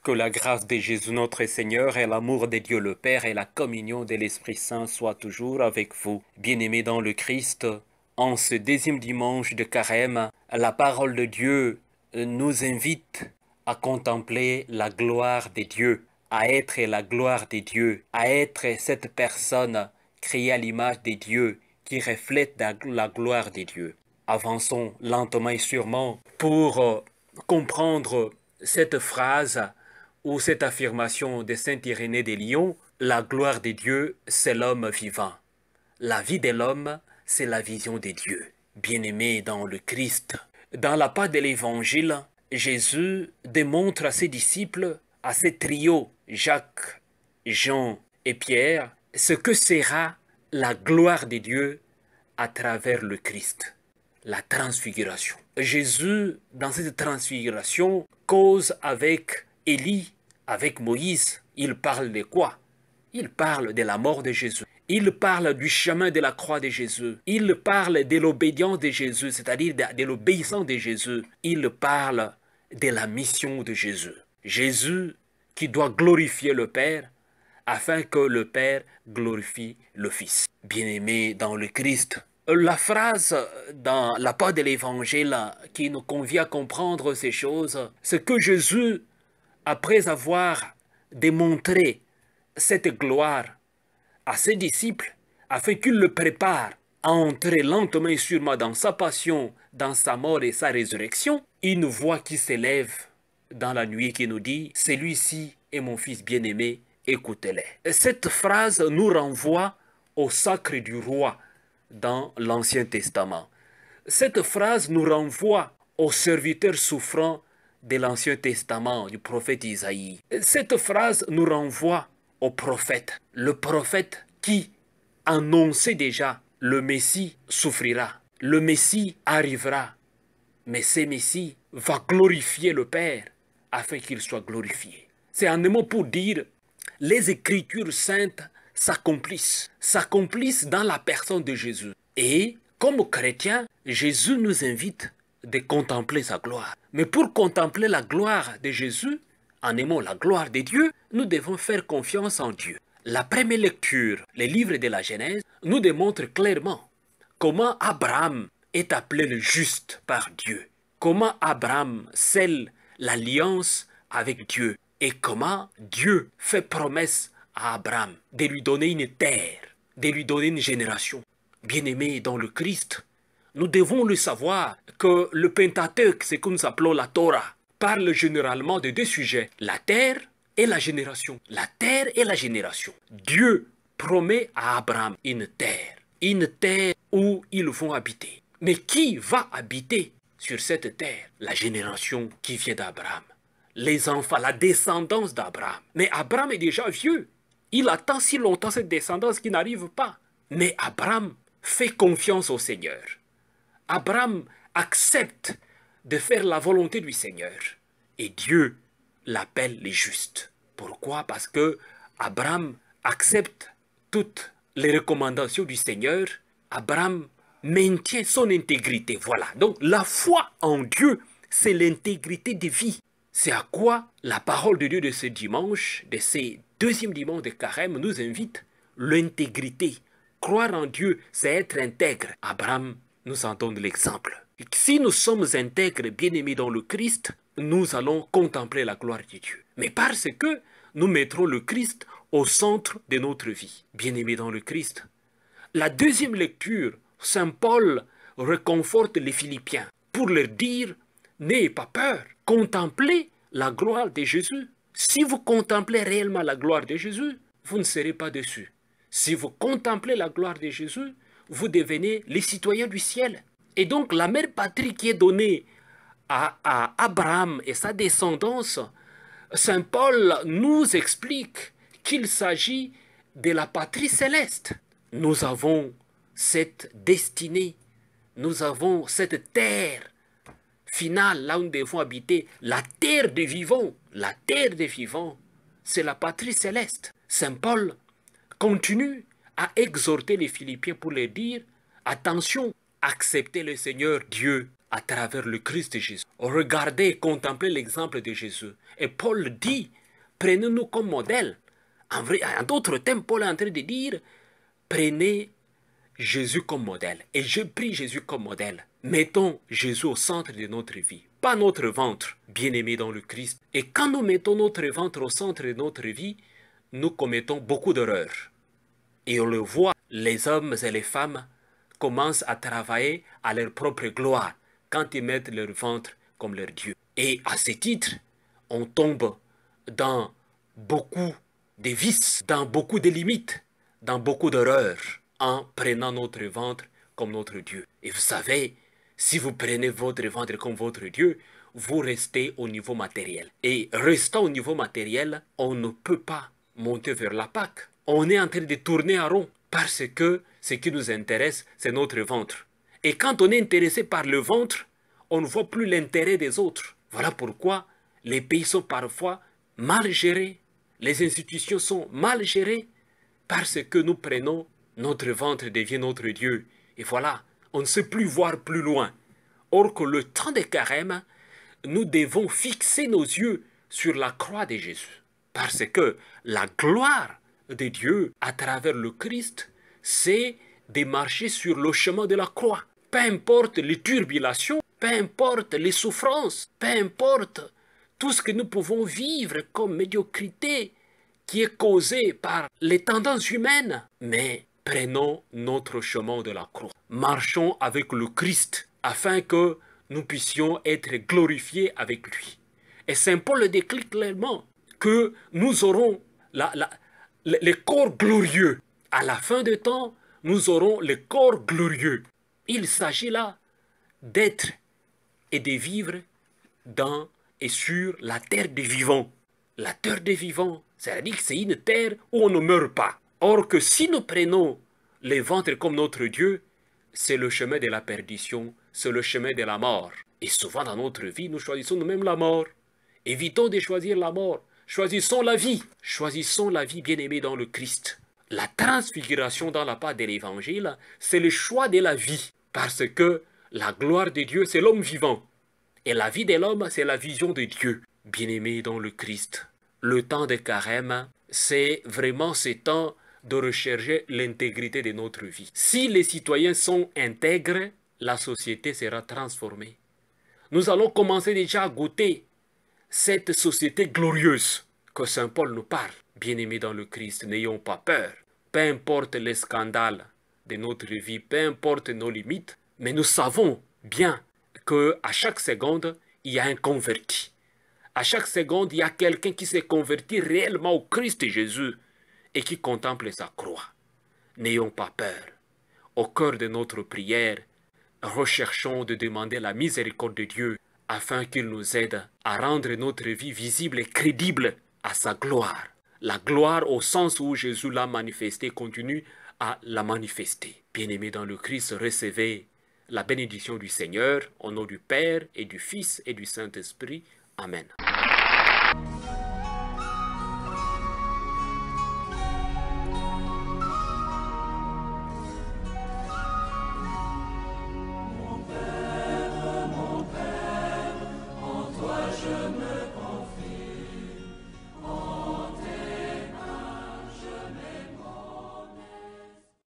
Que la grâce de Jésus notre Seigneur et l'amour de Dieu le Père et la communion de l'Esprit Saint soient toujours avec vous. Bien-aimés dans le Christ, en ce deuxième dimanche de Carême, la parole de Dieu nous invite à contempler la gloire de Dieu, à être la gloire de Dieu, à être cette personne créée à l'image de Dieu qui reflète la gloire de Dieu. Avançons lentement et sûrement pour comprendre cette phrase ou cette affirmation de Saint Irénée de Lyon, la gloire de Dieu, c'est l'homme vivant. La vie de l'homme, c'est la vision de Dieu. Bien-aimé dans le Christ. Dans la part de l'Évangile, Jésus démontre à ses disciples, à ces trios, Jacques, Jean et Pierre, ce que sera la gloire de Dieu à travers le Christ, la transfiguration. Jésus, dans cette transfiguration, cause avec Élie, avec Moïse. Il parle de quoi? Il parle de la mort de Jésus. Il parle du chemin de la croix de Jésus. Il parle de l'obédience de Jésus, c'est-à-dire de l'obéissance de Jésus. Il parle de la mission de Jésus. Jésus qui doit glorifier le Père afin que le Père glorifie le Fils. Bien-aimé dans le Christ, la phrase dans la part de l'Évangile qui nous convient à comprendre ces choses, c'est que Jésus, après avoir démontré cette gloire à ses disciples, afin qu'ils le préparent à entrer lentement et sûrement dans sa passion, dans sa mort et sa résurrection, une voix qui s'élève dans la nuit qui nous dit « Celui-ci est mon Fils bien-aimé, écoutez-les ». Cette phrase nous renvoie au sacre du roi dans l'Ancien Testament. Cette phrase nous renvoie au serviteur souffrant de l'Ancien Testament, du prophète Isaïe. Cette phrase nous renvoie au prophète, le prophète qui annonçait déjà le Messie souffrira, le Messie arrivera, mais ce Messie va glorifier le Père afin qu'il soit glorifié. C'est un mot pour dire les Écritures saintes s'accomplissent dans la personne de Jésus. Et comme chrétiens, Jésus nous invite de contempler sa gloire. Mais pour contempler la gloire de Jésus, en aimant la gloire de Dieu, nous devons faire confiance en Dieu. La première lecture, les livres de la Genèse, nous démontre clairement comment Abraham est appelé le juste par Dieu. Comment Abraham scelle l'alliance avec Dieu. Et comment Dieu fait promesse à Abraham de lui donner une terre, de lui donner une génération. Bien-aimés dans le Christ, nous devons le savoir que le Pentateuque, ce que nous appelons la Torah, parle généralement de deux sujets, la terre et la génération. La terre et la génération. Dieu promet à Abraham une terre où ils vont habiter. Mais qui va habiter sur cette terre? La génération qui vient d'Abraham. Les enfants, la descendance d'Abraham. Mais Abraham est déjà vieux. Il attend si longtemps cette descendance qui n'arrive pas. Mais Abraham fait confiance au Seigneur. Abraham accepte de faire la volonté du Seigneur. Et Dieu l'appelle les justes. Pourquoi? Parce que Abraham accepte toutes les recommandations du Seigneur. Abraham maintient son intégrité. Voilà. Donc la foi en Dieu, c'est l'intégrité de vie. C'est à quoi la parole de Dieu de ce dimanche, de ce deuxième dimanche de Carême, nous invite l'intégrité. Croire en Dieu, c'est être intègre. Abraham nous en donne l'exemple. Si nous sommes intègres, bien-aimés dans le Christ, nous allons contempler la gloire de Dieu. Mais parce que nous mettrons le Christ au centre de notre vie. Bien-aimés dans le Christ. La deuxième lecture, Saint Paul réconforte les Philippiens pour leur dire « N'ayez pas peur, contemplez la gloire de Jésus. Si vous contemplez réellement la gloire de Jésus, vous ne serez pas déçus. Si vous contemplez la gloire de Jésus, vous devenez les citoyens du ciel. » Et donc la mère patrie qui est donnée à Abraham et sa descendance, Saint Paul nous explique qu'il s'agit de la patrie céleste. Nous avons cette destinée, nous avons cette terre finale, là où nous devons habiter, la terre des vivants. La terre des vivants, c'est la patrie céleste. Saint Paul continue à exhorter les Philippiens pour leur dire, attention, acceptez le Seigneur Dieu à travers le Christ Jésus. Regardez, contemplez l'exemple de Jésus. Et Paul dit, prenez-nous comme modèle. En vrai, en d'autres termes, Paul est en train de dire, prenez Jésus comme modèle. Et je prie Jésus comme modèle. Mettons Jésus au centre de notre vie, pas notre ventre, bien-aimé dans le Christ. Et quand nous mettons notre ventre au centre de notre vie, nous commettons beaucoup d'erreurs. Et on le voit, les hommes et les femmes commencent à travailler à leur propre gloire quand ils mettent leur ventre comme leur Dieu. Et à ce titre, on tombe dans beaucoup de vices, dans beaucoup de limites, dans beaucoup d'erreurs, en prenant notre ventre comme notre Dieu. Et vous savez, si vous prenez votre ventre comme votre Dieu, vous restez au niveau matériel. Et restant au niveau matériel, on ne peut pas monter vers la Pâque. On est en train de tourner en rond parce que ce qui nous intéresse, c'est notre ventre. Et quand on est intéressé par le ventre, on ne voit plus l'intérêt des autres. Voilà pourquoi les pays sont parfois mal gérés, les institutions sont mal gérées parce que nous prenons notre ventre devient notre Dieu. Et voilà, on ne sait plus voir plus loin. Or que le temps des carême, nous devons fixer nos yeux sur la croix de Jésus. Parce que la gloire de Dieu à travers le Christ, c'est de marcher sur le chemin de la croix. Peu importe les turbulations, peu importe les souffrances, peu importe tout ce que nous pouvons vivre comme médiocrité qui est causée par les tendances humaines. Mais prenons notre chemin de la croix. Marchons avec le Christ afin que nous puissions être glorifiés avec lui. Et Saint Paul le décrit clairement que nous aurons les corps glorieux. À la fin du temps, nous aurons les corps glorieux. Il s'agit là d'être et de vivre dans et sur la terre des vivants. La terre des vivants, c'est-à-dire que c'est une terre où on ne meurt pas. Or que si nous prenons les ventres comme notre Dieu, c'est le chemin de la perdition, c'est le chemin de la mort. Et souvent dans notre vie, nous choisissons nous-mêmes la mort. Évitons de choisir la mort. Choisissons la vie. Choisissons la vie bien-aimée dans le Christ. La transfiguration dans la part de l'Évangile, c'est le choix de la vie. Parce que la gloire de Dieu, c'est l'homme vivant. Et la vie de l'homme, c'est la vision de Dieu. Bien-aimé dans le Christ. Le temps de carême, c'est vraiment ce temps de rechercher l'intégrité de notre vie. Si les citoyens sont intègres, la société sera transformée. Nous allons commencer déjà à goûter cette société glorieuse que Saint Paul nous parle. Bien-aimés dans le Christ, n'ayons pas peur. Peu importe les scandales de notre vie, peu importe nos limites, mais nous savons bien qu'à chaque seconde, il y a un converti. À chaque seconde, il y a quelqu'un qui s'est converti réellement au Christ Jésus et qui contemple sa croix. N'ayons pas peur. Au cœur de notre prière, recherchons de demander la miséricorde de Dieu afin qu'il nous aide à rendre notre vie visible et crédible à sa gloire. La gloire au sens où Jésus l'a manifestée continue à la manifester. Bien-aimés dans le Christ, recevez la bénédiction du Seigneur au nom du Père et du Fils et du Saint-Esprit. Amen.